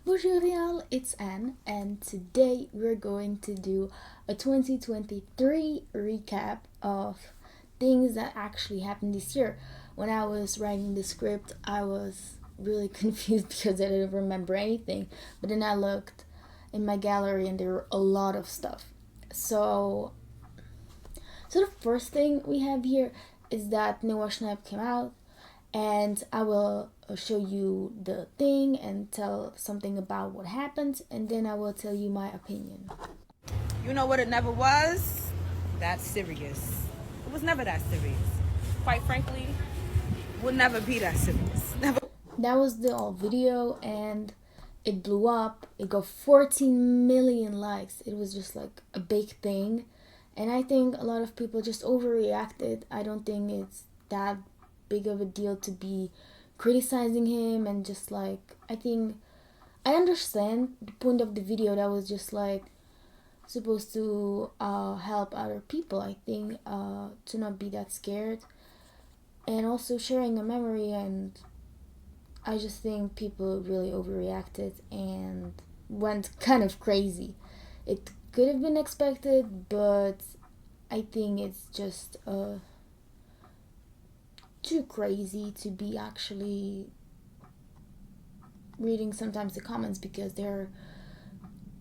Bonjour y'all, it's Anne, and today we're going to do a 2023 recap of things that actually happened this year. When I was writing the script, I was really confused because I didn't remember anything, but then I looked in my gallery and there were a lot of stuff. So the first thing we have here is that Noah Schnapp came out, and I will show you the thing and tell something about what happened, and then I will tell you my opinion. You know what it never was? That serious. It was never that serious. Quite frankly, would never be that serious. Never. That was the all video, and it blew up. It got 14 million likes. It was just like a big thing, and I think a lot of people just overreacted. I don't think it's that big of a deal to be criticizing him, and just like, I think I understand the point of the video that was just like supposed to help other people. I think to not be that scared, and also sharing a memory, and I just think people really overreacted and went kind of crazy. It could have been expected, but I think it's just too crazy to be actually reading sometimes the comments, because there are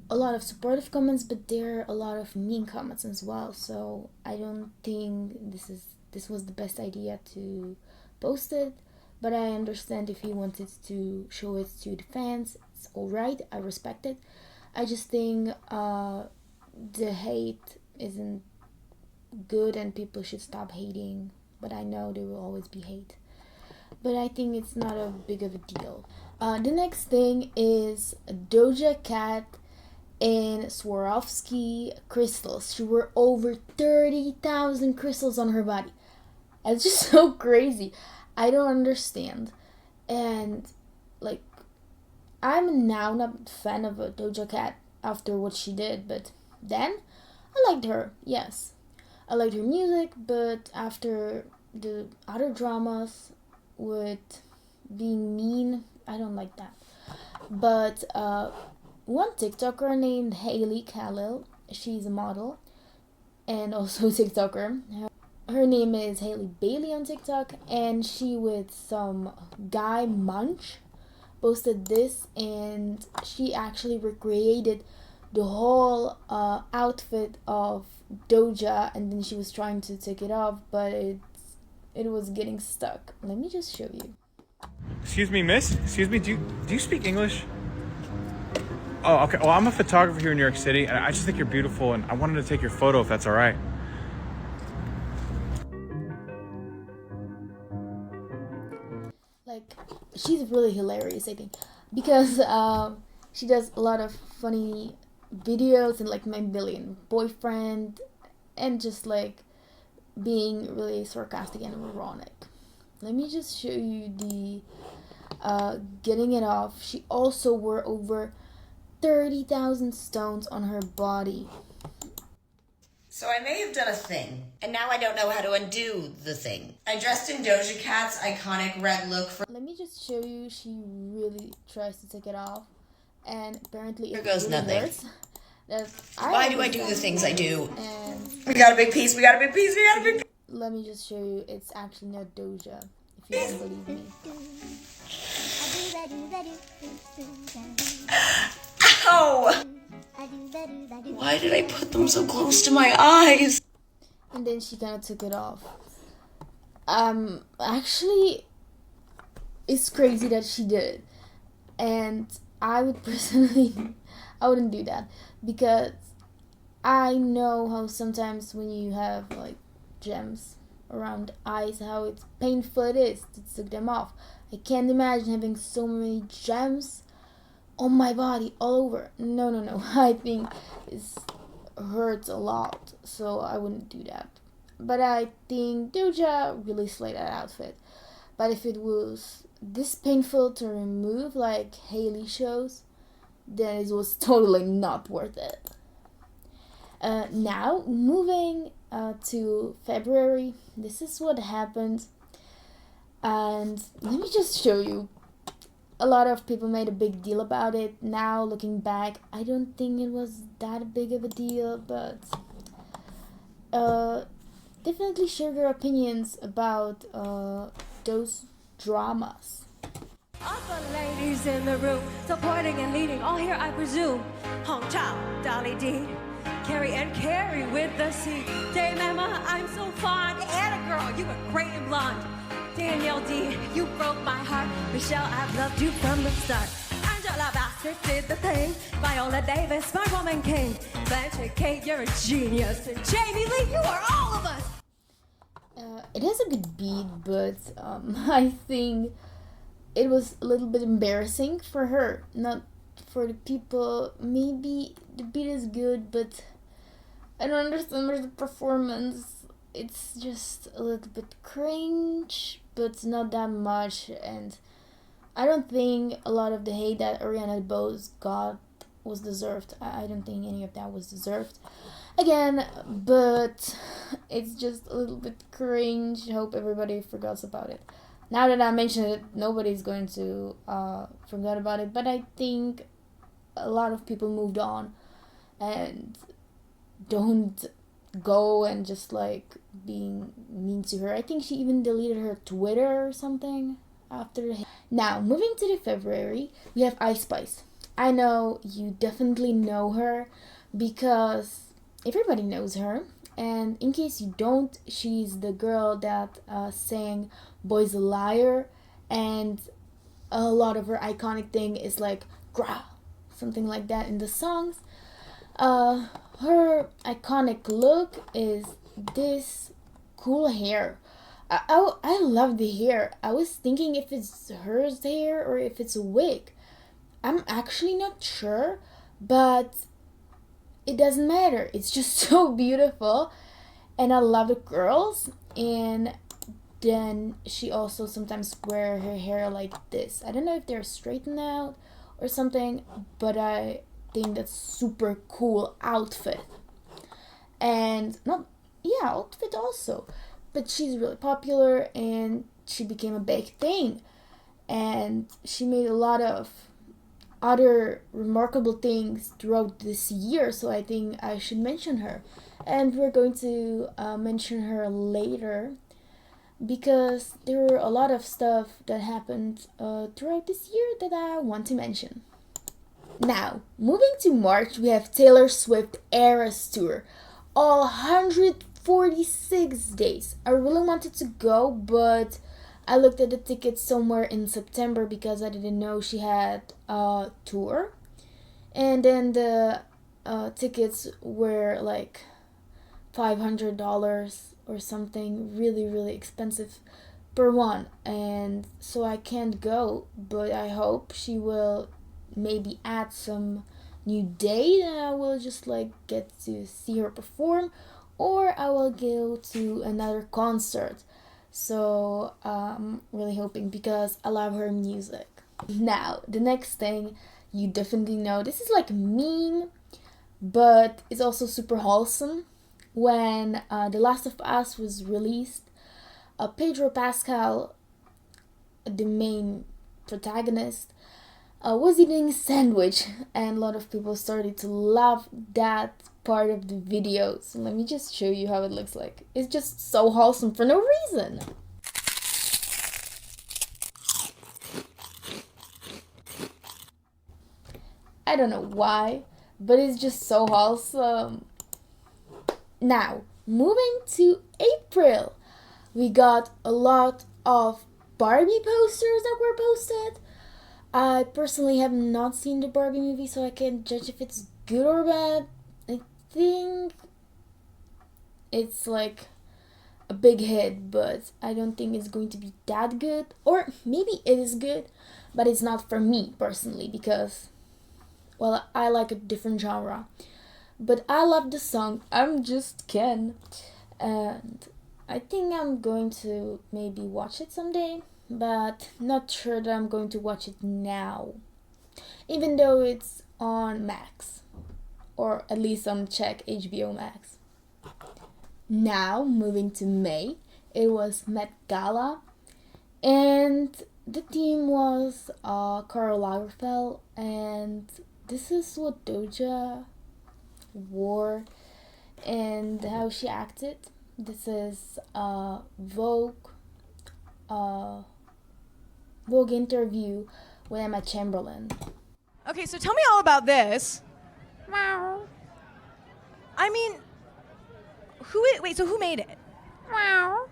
a lot of supportive comments, but there are a lot of mean comments as well. So I don't think this was the best idea to post it, but I understand if he wanted to show it to the fans. It's alright, I respect it. I just think the hate isn't good and people should stop hating, but I know there will always be hate. But I think it's not a big of a deal. The next thing is Doja Cat and Swarovski crystals. She wore over 30,000 crystals on her body. It's just so crazy. I don't understand. And like, I'm now not a fan of a Doja Cat after what she did, but then I liked her, yes. I liked her music, but after the other dramas with being mean, I don't like that. But one TikToker named Hailey Khalil, she's a model and also a TikToker. Her name is Haley Bailey on TikTok, and she with some guy Munch posted this, and she actually recreated the whole outfit of Doja, and then she was trying to take it off, but it was getting stuck. Let me just show you. Excuse me, miss? Excuse me, do you speak English? Oh, okay. Well, I'm a photographer here in New York City, and I just think you're beautiful, and I wanted to take your photo if that's all right. Like, she's really hilarious, I think, because she does a lot of funny videos and like My Billion Boyfriend, and just like being really sarcastic and ironic. Let me just show you the getting it off. She also wore over 30,000 stones on her body. So I may have done a thing, and now I don't know how to undo the thing. I dressed in Doja Cat's iconic red look for... Let me just show you, she really tries to take it off, and apparently There it goes really nothing. hurts. Why do I do the things I do? And We got a big piece, we got a big piece, we got a big piece. let me just show you, it's actually not Doja, if you don't believe me. Ow! Why did I put them so close to my eyes? And then she kind of took it off. Actually, it's crazy that she did it. And I would personally, I wouldn't do that, because I know how sometimes when you have like gems around eyes, how it's painful it is to take them off. I can't imagine having so many gems on my body all over. No. I think it hurts a lot, so I wouldn't do that. But I think Doja really slayed that outfit. But if it was this painful to remove, like Hailey shows, then it was totally not worth it. Now, moving to February, this is what happened. And let me just show you. a lot of people made a big deal about it. Now, looking back, I don't think it was that big of a deal, but definitely share your opinions about those dramas. All the ladies in the room, supporting and leading, all here I presume. Hong Chow, Dolly D, Carrie and Carrie with the C. Dame Emma, I'm so fond. Anna girl, you were great and blonde. Danielle D, you broke my heart. Michelle, I've loved you from the start. Angela Bassett did the thing. Viola Davis, my woman king. Blanche Kate, you're a genius. And Jamie Lee, you are all of us. It has a good beat, but I think it was a little bit embarrassing for her, not for the people. Maybe the beat is good, but I don't understand the performance. It's just a little bit cringe, but not that much, and I don't think a lot of the hate that Ariana DeBose got was deserved. I don't think any of that was deserved. Again, but it's just a little bit cringe. Hope everybody forgets about it. Now that I mentioned it, nobody's going to forget about it, but I think a lot of people moved on and don't go and just like being mean to her. I think she even deleted her Twitter or something after. Now, moving to the February, we have Ice Spice. I know you definitely know her because everybody knows her. And in case you don't, she's the girl that sang Boy's a Liar, and a lot of her iconic thing is like growl, something like that in the songs. Her iconic look is this cool hair. I love the hair. I was thinking if it's her hair or if it's a wig. I'm actually not sure, but it doesn't matter. It's just so beautiful, and I love the curls. And then she also sometimes wear her hair like this. I don't know if they're straightened out or something, but I think that's super cool outfit. And outfit also. But she's really popular and she became a big thing. And she made a lot of other remarkable things throughout this year, so I think I should mention her. And we're going to mention her later because there were a lot of stuff that happened throughout this year that I want to mention. Now, moving to March, we have Taylor Swift Eras Tour. All 146 days. I really wanted to go, but I looked at the tickets somewhere in September because I didn't know she had a tour. And then the tickets were like $500 or something, really, really expensive per one. And so I can't go, but I hope she will maybe add some new date and I will just like get to see her perform, or I will go to another concert. So I'm really hoping because I love her music. Now, the next thing you definitely know, this is like a meme, but it's also super wholesome. When The Last of Us was released, Pedro Pascal, the main protagonist, was eating a sandwich, and a lot of people started to love that part of the video. So let me just show you how it looks like. It's just so wholesome for no reason. I don't know why, but it's just so wholesome. Now, moving to April, we got a lot of Barbie posters that were posted. I personally have not seen the Barbie movie, so I can't judge if it's good or bad. I think it's like a big hit, but I don't think it's going to be that good. Or maybe it is good, but it's not for me personally because, well, I like a different genre. But I love the song I'm Just Ken, and I think I'm going to maybe watch it someday, but not sure that I'm going to watch it now, even though it's on Max, or at least on Czech HBO Max. Now, moving to May, it was Met Gala, and the theme was Karl Lagerfeld, and this is what Doja wore and how she acted. This is a Vogue interview with Emma Chamberlain. Okay, so tell me all about this. Wow. I mean, so who made it? Wow.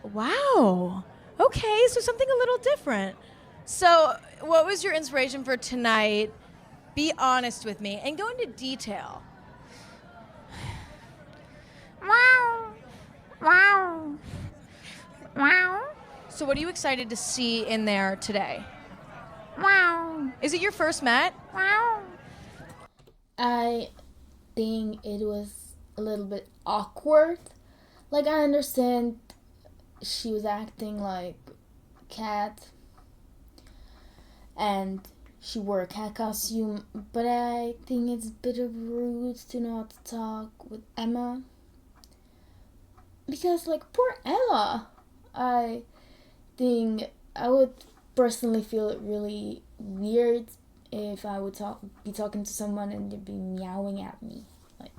Wow. Okay, so something a little different. So, what was your inspiration for tonight? Be honest with me and go into detail. Wow. Wow. Wow. So, what are you excited to see in there today? Wow. Is it your first Met? Wow. I think it was a little bit awkward. Like, I understand she was acting like a cat and she wore a cat costume, but I think it's a bit of rude to not talk with Emma. Because, like, poor Emma. I think I would personally feel it really weird if I would be talking to someone and they'd be meowing at me. Like,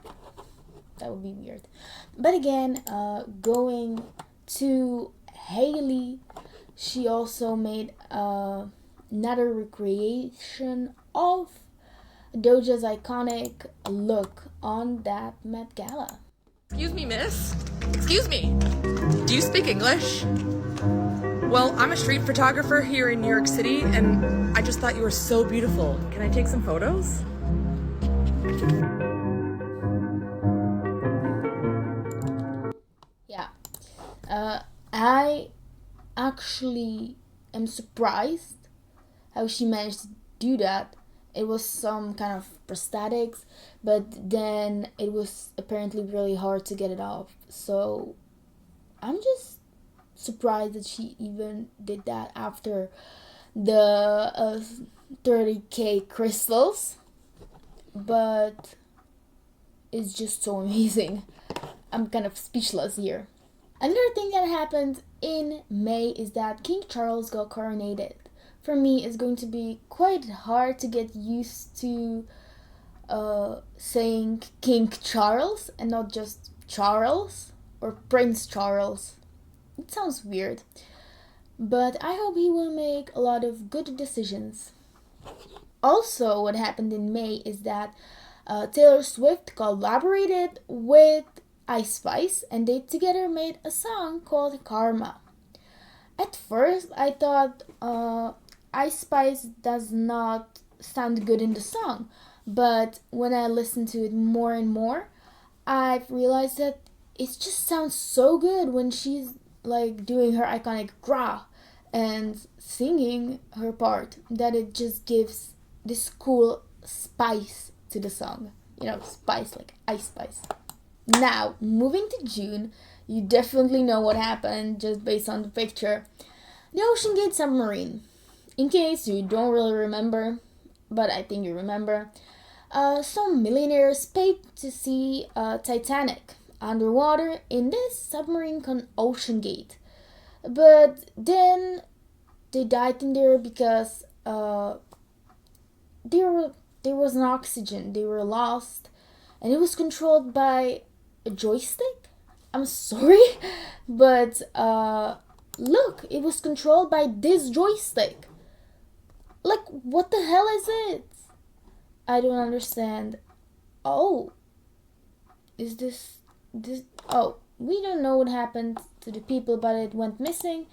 that would be weird. But again, going to Haley, she also made another recreation of Doja's iconic look on that Met Gala. Excuse me, miss? Excuse me. Do you speak English? Well, I'm a street photographer here in New York City, and I just thought you were so beautiful. Can I take some photos? Yeah. I actually am surprised how she managed to do that. It was some kind of prosthetics, but then it was apparently really hard to get it off. So I'm just surprised that she even did that after the 30k crystals. But it's just so amazing. I'm kind of speechless here. Another thing that happened in May is that King Charles got coronated. For me, it's going to be quite hard to get used to saying King Charles and not just Charles or Prince Charles. It sounds weird, but I hope he will make a lot of good decisions. Also, what happened in May is that Taylor Swift collaborated with Ice Spice and they together made a song called Karma. At first, I thought Ice Spice does not sound good in the song, but when I listened to it more and more, I've realized that it just sounds so good when she's like doing her iconic gra and singing her part, that it just gives this cool spice to the song. You know, spice like Ice Spice. Now, moving to June, you definitely know what happened just based on the picture. The Ocean Gate submarine. In case you don't really remember, but I think you remember, some millionaires paid to see Titanic underwater in this submarine called Ocean Gate. But then they died in there because there was no oxygen. They were lost, and it was controlled by a joystick. I'm sorry, but look, it was controlled by this joystick. Like, what the hell is it? I don't understand. Oh, is this? Oh, we don't know what happened to the people, but it went missing,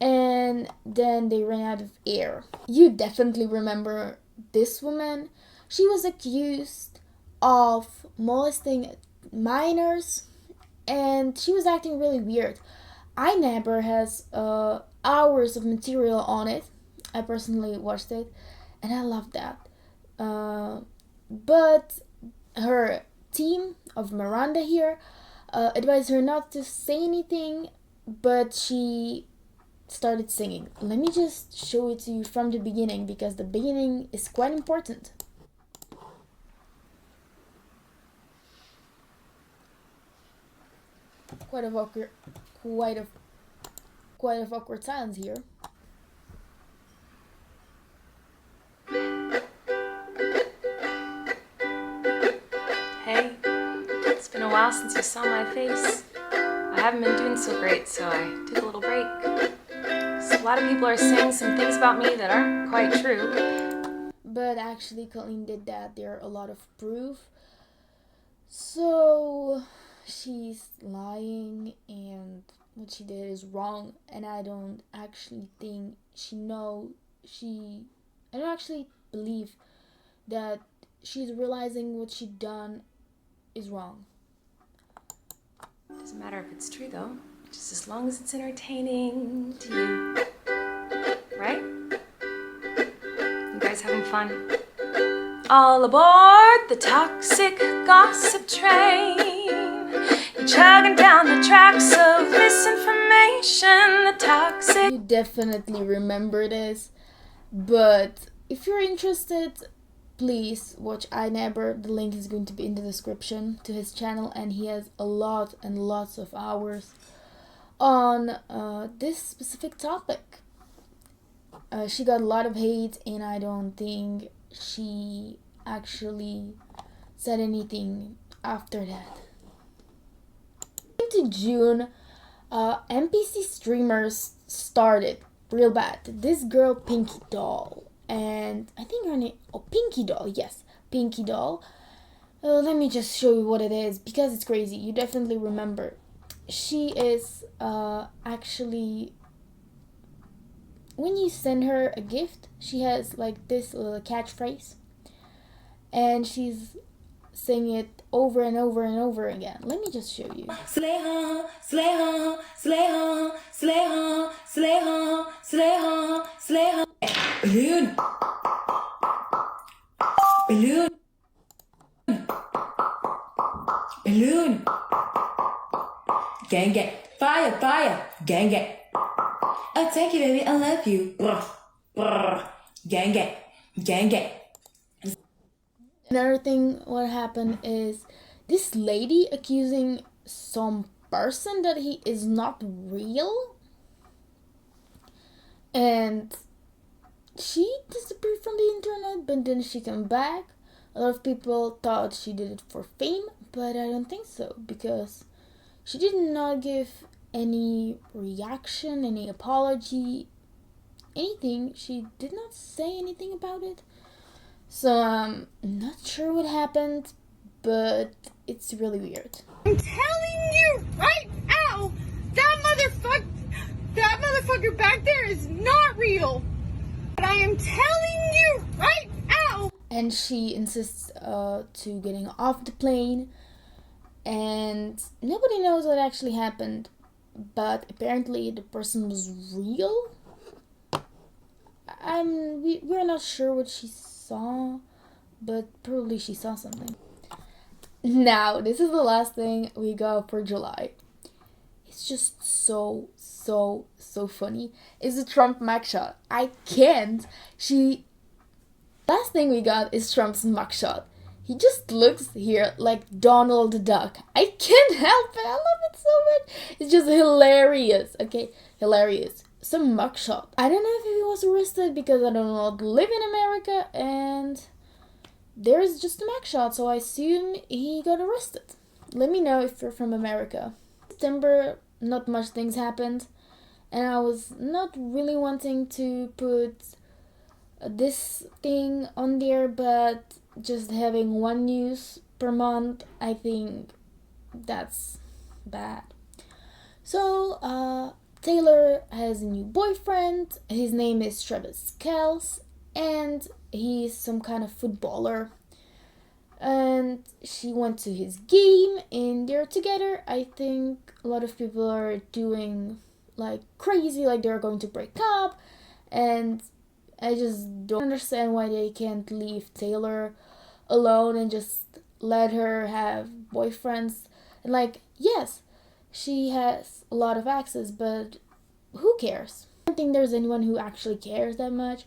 and then they ran out of air. You definitely remember this woman. She was accused of molesting minors, and she was acting really weird. iNabber has hours of material on it. I personally watched it, and I love that. But her team of Miranda here advised her not to say anything, but she started singing. Let me just show it to you from the beginning, because the beginning is quite important. Quite of awkward silence here. since you saw my face. I haven't been doing so great, so I took a little break. So a lot of people are saying some things about me that aren't quite true. But actually, Colleen did that. There are a lot of proof. So she's lying, and what she did is wrong. And I don't actually think I don't actually believe that she's realizing what she done is wrong. Doesn't matter if it's true though, just as long as it's entertaining to you. Right? You guys having fun? All aboard the toxic gossip train. You're chugging down the tracks of misinformation. The toxic. You definitely remember this, but if you're interested, please watch iNeighbor. The link is going to be in the description to his channel, and he has a lot and lots of hours on this specific topic. She got a lot of hate, and I don't think she actually said anything after that. Into June, NPC streamers started real bad. This girl, Pinky Doll, and I think her name, Pinky Doll, yes, Pinky Doll. Let me just show you what it is, because it's crazy. You definitely remember. She is actually, when you send her a gift, she has like this catchphrase, and she's saying it over and over and over again. Let me just show you. Slay her, slay her, slay her, slay her, slay her, slay her, slay her. Balloon. Balloon. Balloon. Gang gang. Fire, fire. Gang gang. Oh, thank you, baby. I love you. Brr, brr. Gang gang. Gang gang. Another thing what happened is this lady accusing some person that he is not real, and she disappeared from the internet, but then she came back. A lot of people thought she did it for fame, but I don't think so, because she did not give any reaction, any apology, anything. She did not say anything about it. So I'm not sure what happened, but it's really weird. I'm telling you right now, that motherfucker back there is not real. But I am telling you right now. And she insists to getting off the plane, and nobody knows what actually happened, but apparently the person was real. We're not sure what she saw, but probably she saw something. Now, this is the last thing we got for July. It's just so funny. It's the Trump mugshot. I can't. Last thing we got is Trump's mugshot. He just looks here like Donald the Duck. I can't help it. I love it so much. It's just hilarious. Okay, hilarious. Some mugshot. I don't know if he was arrested, because I do not live in America, and there's just a mugshot, so I assume he got arrested. Let me know if you're from America. September, not much things happened, and I was not really wanting to put this thing on there, but just having one news per month, I think that's bad. So, Taylor has a new boyfriend. His name is Travis Kelce, and he's some kind of footballer. And she went to his game, and they're together. I think a lot of people are doing like crazy, like they're going to break up, and I just don't understand why they can't leave Taylor alone and just let her have boyfriends. And like, yes, she has a lot of access, but who cares? I don't think there's anyone who actually cares that much.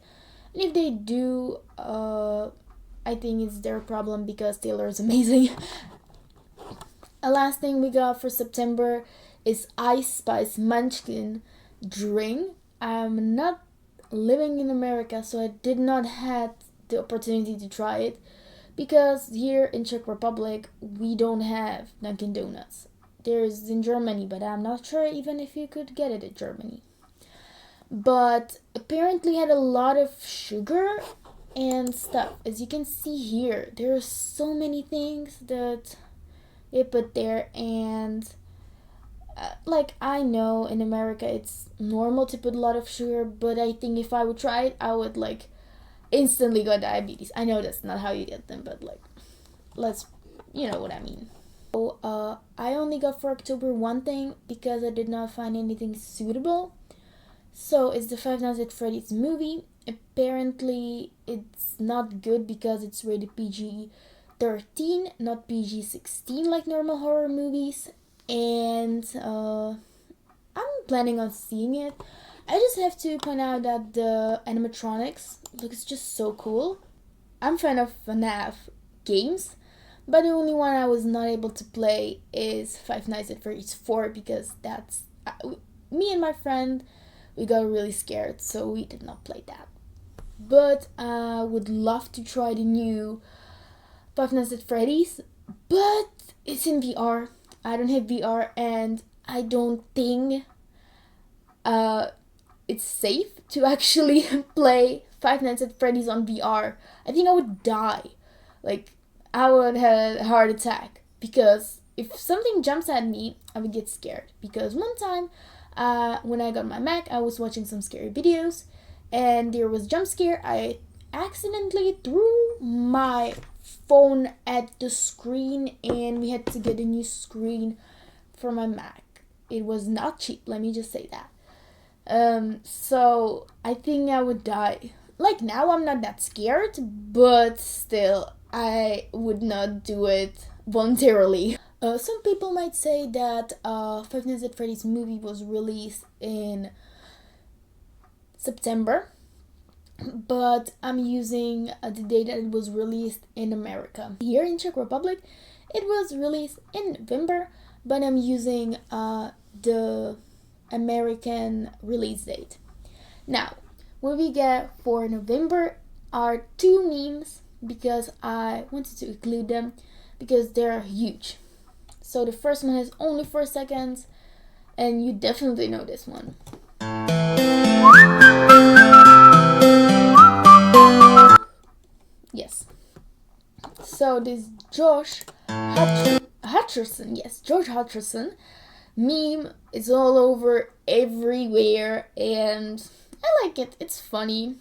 And if they do, I think it's their problem, because Taylor is amazing. A last thing we got for September is Ice Spice Munchkin drink. I'm not living in America, so I did not have the opportunity to try it. because here in Czech Republic we don't have Dunkin' Donuts. There's in Germany, but I'm not sure even if you could get it in Germany. But apparently had a lot of sugar and stuff. As you can see here, there are so many things that they put there, and like, I know in America it's normal to put a lot of sugar, but I think if I would try it, I would like instantly got diabetes. I know that's not how you get them, but like, let's, you know what I mean. So, I only got for October one thing because I did not find anything suitable. So it's the Five Nights at Freddy's movie. Apparently it's not good because it's rated PG-13, not PG-16 like normal horror movies. And I'm planning on seeing it. I just have to point out that the animatronics looks just so cool. I'm a fan of FNAF games, but the only one I was not able to play is Five Nights at Freddy's 4 because that's me and my friend, we got really scared, so we did not play that. But I would love to try the new Five Nights at Freddy's, but it's in VR. I don't have VR, and I don't think it's safe to actually play Five Nights at Freddy's on VR. I think I would die. Like, I would have a heart attack because if something jumps at me, I would get scared. Because one time, when I got my Mac, I was watching some scary videos, and there was a jump scare. I accidentally threw my phone at the screen, and we had to get a new screen for my Mac. It was not cheap, let me just say that. So I think I would die. Like, now I'm not that scared, but still, I would not do it voluntarily. Some people might say that Five Nights at Freddy's movie was released in September, but I'm using the date that it was released in America. Here in Czech Republic, it was released in November, but I'm using the American release date. Now, what we get for November are two memes because I wanted to include them because they're huge. So the first one is only 4 seconds, and you definitely know this one. Yes. So this Josh Hutcherson, yes, George Hutcherson meme is all over everywhere, and I like it. It's funny,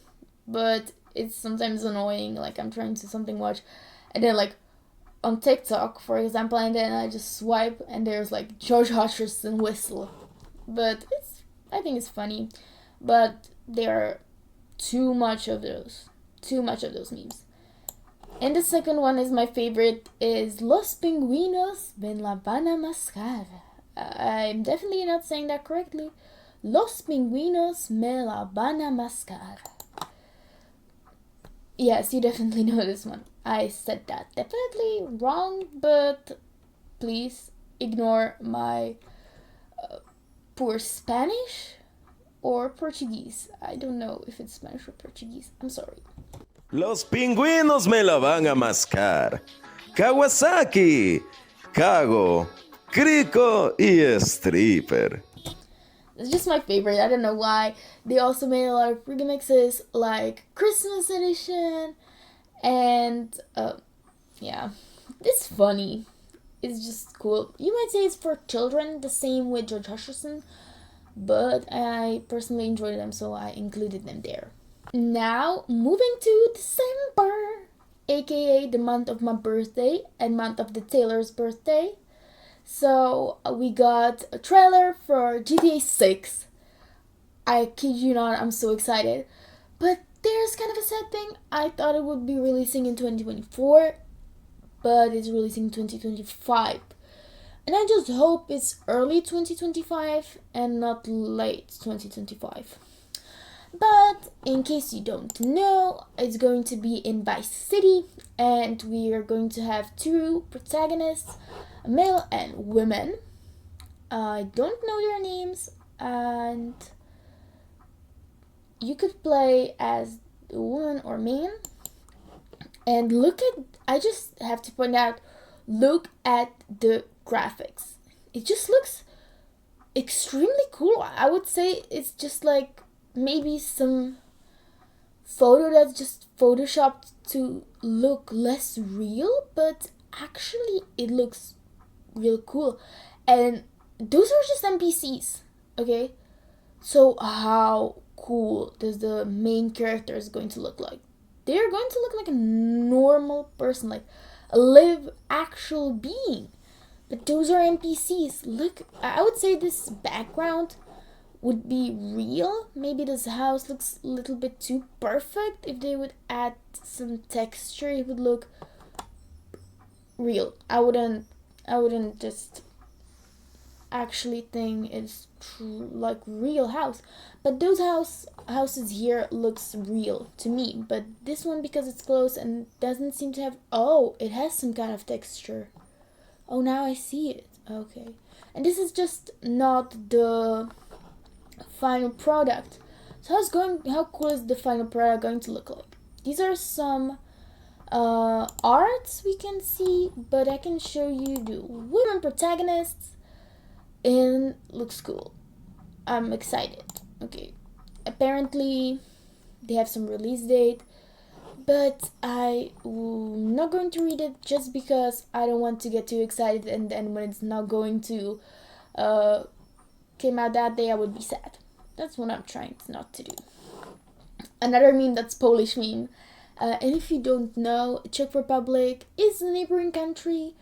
but it's sometimes annoying. Like, I'm trying to something watch, and then like on TikTok, for example, and then I just swipe, and there's like George Hutcherson whistle. But I think it's funny, but there are too much of those memes. And the second one is my favorite, is Los Pingüinos me la van a mascar. I'm definitely not saying that correctly. Los Pingüinos me la van a mascar. Yes, you definitely know this one. I said that definitely wrong, but please ignore my poor Spanish or Portuguese. I don't know if it's Spanish or Portuguese. I'm sorry. Los pingüinos me la van a mascar. Kawasaki, Kago, Crico y Stripper. It's just my favorite. I don't know why. They also made a lot of remixes, like Christmas edition, and yeah, it's funny. It's just cool. You might say it's for children, the same with George Hutcherson, but I personally enjoyed them, so I included them there. Now, moving to December, aka the month of my birthday and month of the Taylor's birthday. So we got a trailer for GTA 6. I kid you not, I'm so excited. But there's kind of a sad thing. I thought it would be releasing in 2024, but it's releasing in 2025. And I just hope it's early 2025 and not late 2025. But in case you don't know, it's going to be in Vice City, and we are going to have two protagonists, a male and women. I don't know their names, and you could play as the woman or man. And look at I just have to point out, look at the graphics. It just looks extremely cool. I would say it's just like maybe some photo that's just photoshopped to look less real, but actually it looks real cool. And those are just NPCs, okay? So how cool does the main character is going to look like? They're going to look like a normal person, like a live actual being. But those are NPCs. Look, I would say this background would be real. Maybe this house looks a little bit too perfect. If they would add some texture, it would look real. I wouldn't just actually think it's true, like real house. But those houses here looks real to me. But this one, because it's close and doesn't seem to have, oh, it has some kind of texture. Oh, now I see it. Okay. And this is just not the final product. So how cool is the final product going to look like? These are some arts we can see, but I can show you the women protagonists, and looks cool. I'm excited. Okay. Apparently they have some release date, but I'm not going to read it just because I don't want to get too excited, and then when it's not going to came out that day, I would be sad. That's what I'm trying not to do. Another meme that's Polish meme. And if you don't know, Czech Republic is a neighboring country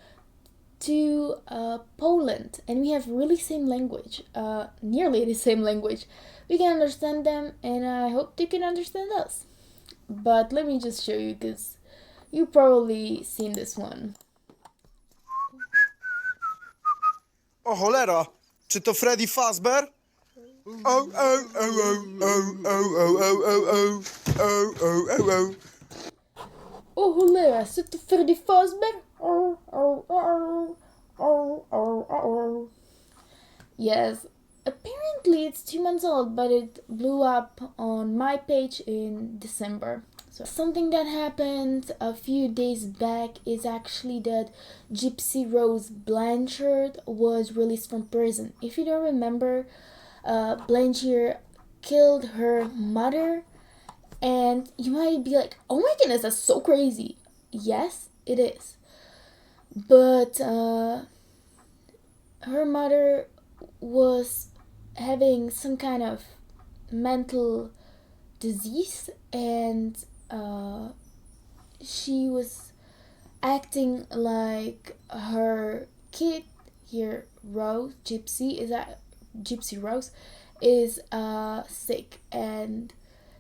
to Poland, and we have really same language, nearly the same language. We can understand them, and I hope they can understand us. But let me just show you, because you've probably seen this one. O cholera, czy to Freddy Fazbear? Oh, oh, oh, oh, oh, oh, oh, oh, oh, oh, oh, oh, oh. Oh cholera, c'est to Freddy Fazbear? Oh, oh, oh, oh, oh, oh. Yes, apparently it's 2 months old, but it blew up on my page in December. So something that happened a few days back is actually that Gypsy Rose Blanchard was released from prison. If you don't remember, Blanchard killed her mother, and you might be like, oh my goodness, that's so crazy. Yes, it is. But her mother was having some kind of mental disease, and she was acting like her kid here, Gypsy Rose is sick, and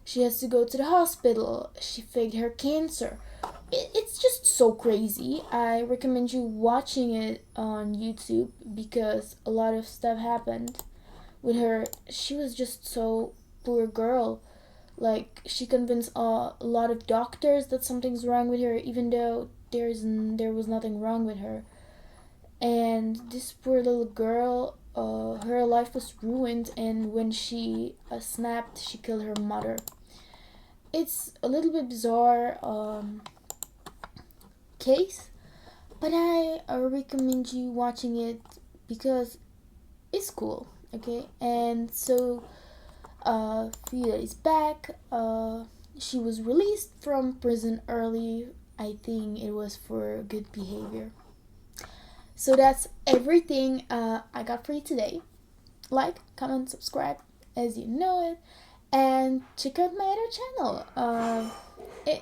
she has to go to the hospital. She faked her cancer. It's just so crazy. I recommend you watching it on YouTube, because a lot of stuff happened with her. She was just so poor girl. Like, she convinced a lot of doctors that something's wrong with her, even though there was nothing wrong with her. And this poor little girl, her life was ruined, and when she snapped, she killed her mother. It's a little bit bizarre case, but I recommend you watching it because it's cool, okay? And so a few days back, she was released from prison early. I think it was for good behavior. So that's everything I got for you today. Like, comment, subscribe as you know it, and check out my other channel.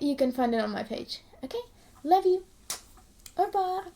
You can find it on my page. Okay? Love you. Bye-bye.